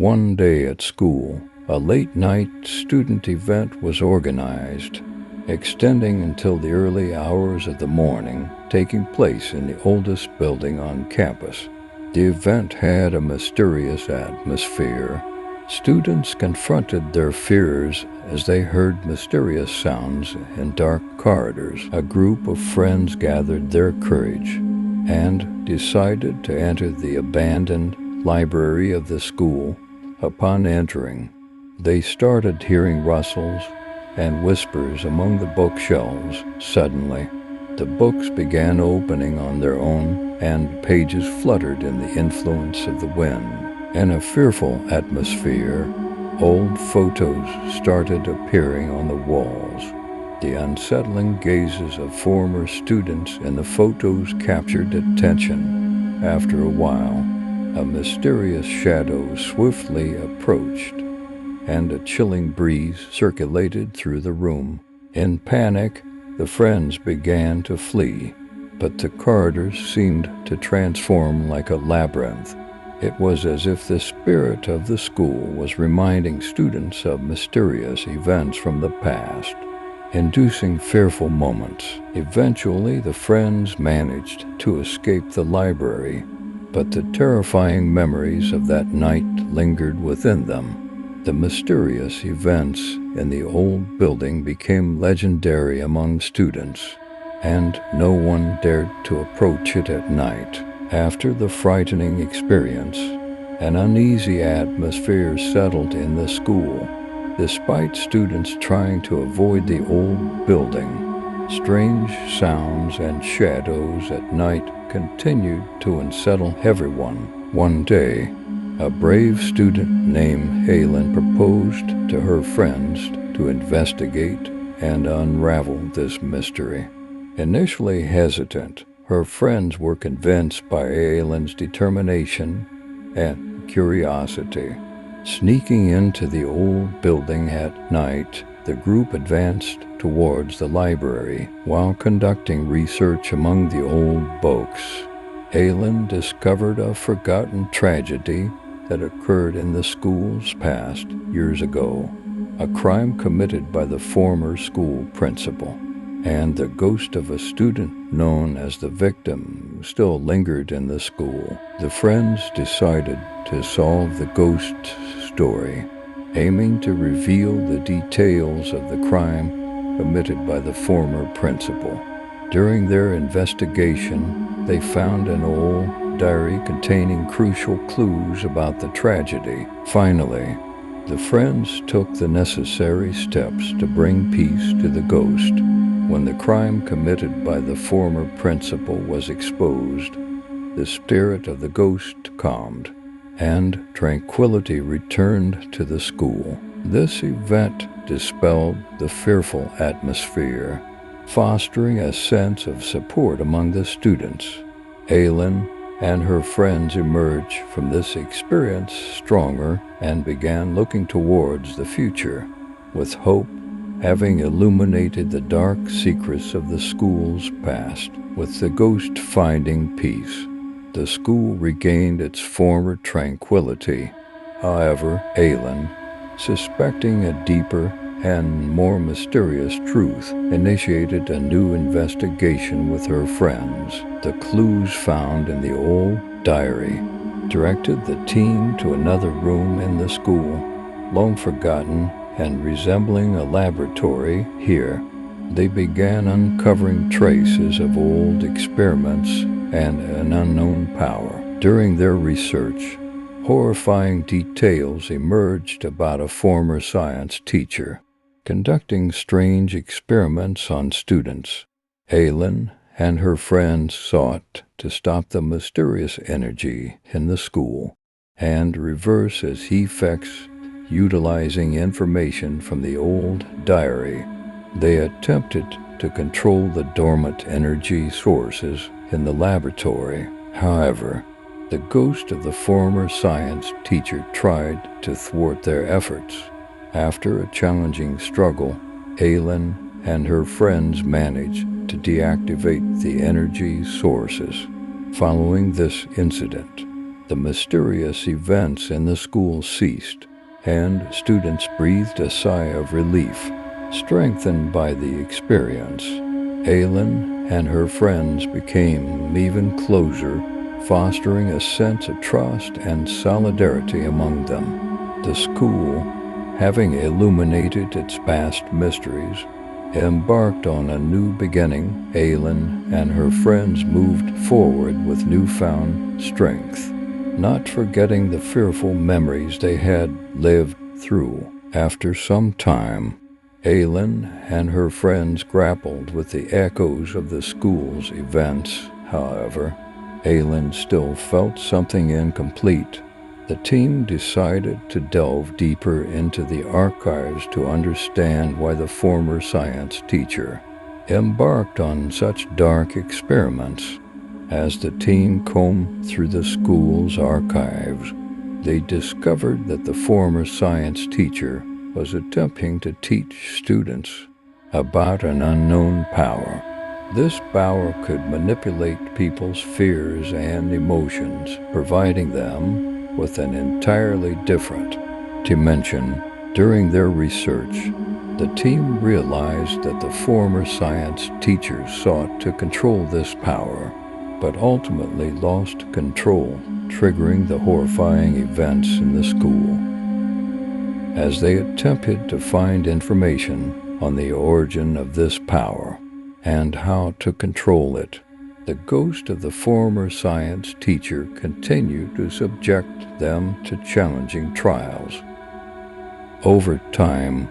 One day at school, a late-night student event was organized, extending until the early hours of the morning, taking place in the oldest building on campus. The event had a mysterious atmosphere. Students confronted their fears as they heard mysterious sounds in dark corridors. A group of friends gathered their courage and decided to enter the abandoned library of the school. Upon entering, they started hearing rustles and whispers among the bookshelves. Suddenly, the books began opening on their own, and pages fluttered in the influence of the wind. In a fearful atmosphere, old photos started appearing on the walls. The unsettling gazes of former students in the photos captured attention. After a while, a mysterious shadow swiftly approached, and a chilling breeze circulated through the room. In panic, the friends began to flee, but the corridors seemed to transform like a labyrinth. It was as if the spirit of the school was reminding students of mysterious events from the past, inducing fearful moments. Eventually, the friends managed to escape the library, but the terrifying memories of that night lingered within them. The mysterious events in the old building became legendary among students, and no one dared to approach it at night. After the frightening experience, an uneasy atmosphere settled in the school. Despite students trying to avoid the old building, strange sounds and shadows at night continued to unsettle everyone. One day, a brave student named Helen proposed to her friends to investigate and unravel this mystery. Initially hesitant, her friends were convinced by Helen's determination and curiosity. Sneaking into the old building at night, the group advanced towards the library. While conducting research among the old books, Helen discovered a forgotten tragedy that occurred in the school's past years ago, a crime committed by the former school principal, and the ghost of a student known as the victim still lingered in the school. The friends decided to solve the ghost story, aiming to reveal the details of the crime committed by the former principal. During their investigation, they found an old diary containing crucial clues about the tragedy. Finally, the friends took the necessary steps to bring peace to the ghost. When the crime committed by the former principal was exposed, the spirit of the ghost calmed, and tranquility returned to the school. This event dispelled the fearful atmosphere, fostering a sense of support among the students. Helen and her friends emerged from this experience stronger and began looking towards the future, with hope having illuminated the dark secrets of the school's past. With the ghost finding peace, the school regained its former tranquility. However, Helen, suspecting a deeper and more mysterious truth, initiated a new investigation with her friends. The clues found in the old diary directed the team to another room in the school, long forgotten and resembling a laboratory. Here, they began uncovering traces of old experiments and an unknown power. During their research, horrifying details emerged about a former science teacher conducting strange experiments on students. Helen and her friends sought to stop the mysterious energy in the school and reverse its effects. Utilizing information from the old diary, they attempted to control the dormant energy sources in the laboratory. However, the ghost of the former science teacher tried to thwart their efforts. After a challenging struggle, Helen and her friends managed to deactivate the energy sources. Following this incident, the mysterious events in the school ceased, and students breathed a sigh of relief. Strengthened by the experience, Aylin and her friends became even closer, fostering a sense of trust and solidarity among them. The school, having illuminated its past mysteries, embarked on a new beginning. Aylin and her friends moved forward with newfound strength, not forgetting the fearful memories they had lived through. After some time, Aylin and her friends grappled with the echoes of the school's events. However, Aylin still felt something incomplete. The team decided to delve deeper into the archives to understand why the former science teacher embarked on such dark experiments. As the team combed through the school's archives, they discovered that the former science teacher was attempting to teach students about an unknown power. This power could manipulate people's fears and emotions, providing them with an entirely different dimension. During their research, the team realized that the former science teacher sought to control this power, but ultimately lost control, triggering the horrifying events in the school. As they attempted to find information on the origin of this power and how to control it, the ghost of the former science teacher continued to subject them to challenging trials. Over time,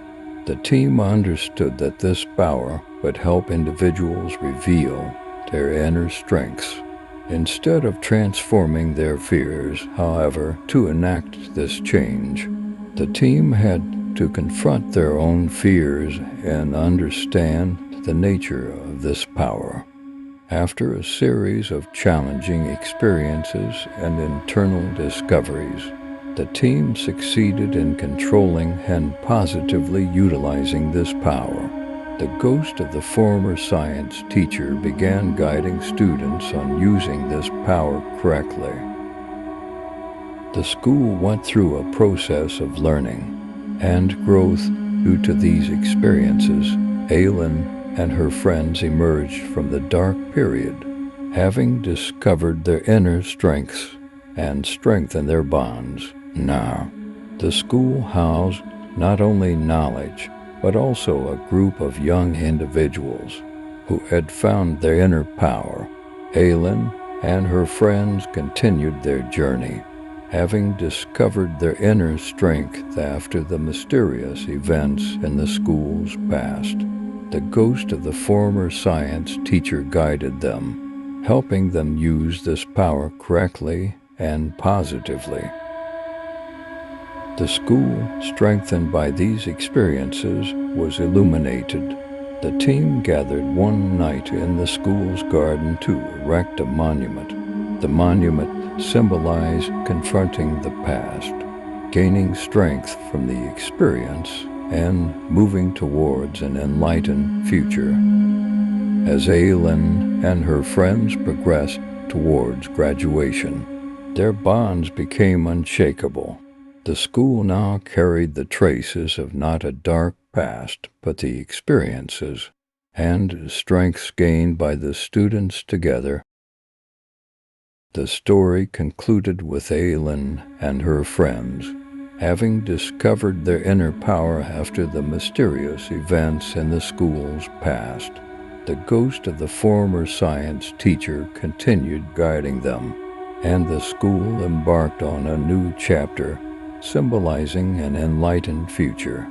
the team understood that this power would help individuals reveal their inner strengths. Instead of transforming their fears, however, to enact this change, the team had to confront their own fears and understand the nature of this power. After a series of challenging experiences and internal discoveries, the team succeeded in controlling and positively utilizing this power. The ghost of the former science teacher began guiding students on using this power correctly. The school went through a process of learning and growth. Due to these experiences, Aylin and her friends emerged from the dark period, having discovered their inner strengths and strengthened their bonds. Now, the school housed not only knowledge, but also a group of young individuals who had found their inner power. Aylin and her friends continued their journey, having discovered their inner strength after the mysterious events in the school's past. The ghost of the former science teacher guided them, helping them use this power correctly and positively. The school, strengthened by these experiences, was illuminated. The team gathered one night in the school's garden to erect a monument. The monument symbolized confronting the past, gaining strength from the experience, and moving towards an enlightened future. As Aylin and her friends progressed towards graduation, their bonds became unshakable. The school now carried the traces of not a dark past, but the experiences and strengths gained by the students together. The story concluded with Aylin and her friends having discovered their inner power after the mysterious events in the school's past. The ghost of the former science teacher continued guiding them, and the school embarked on a new chapter, symbolizing an enlightened future.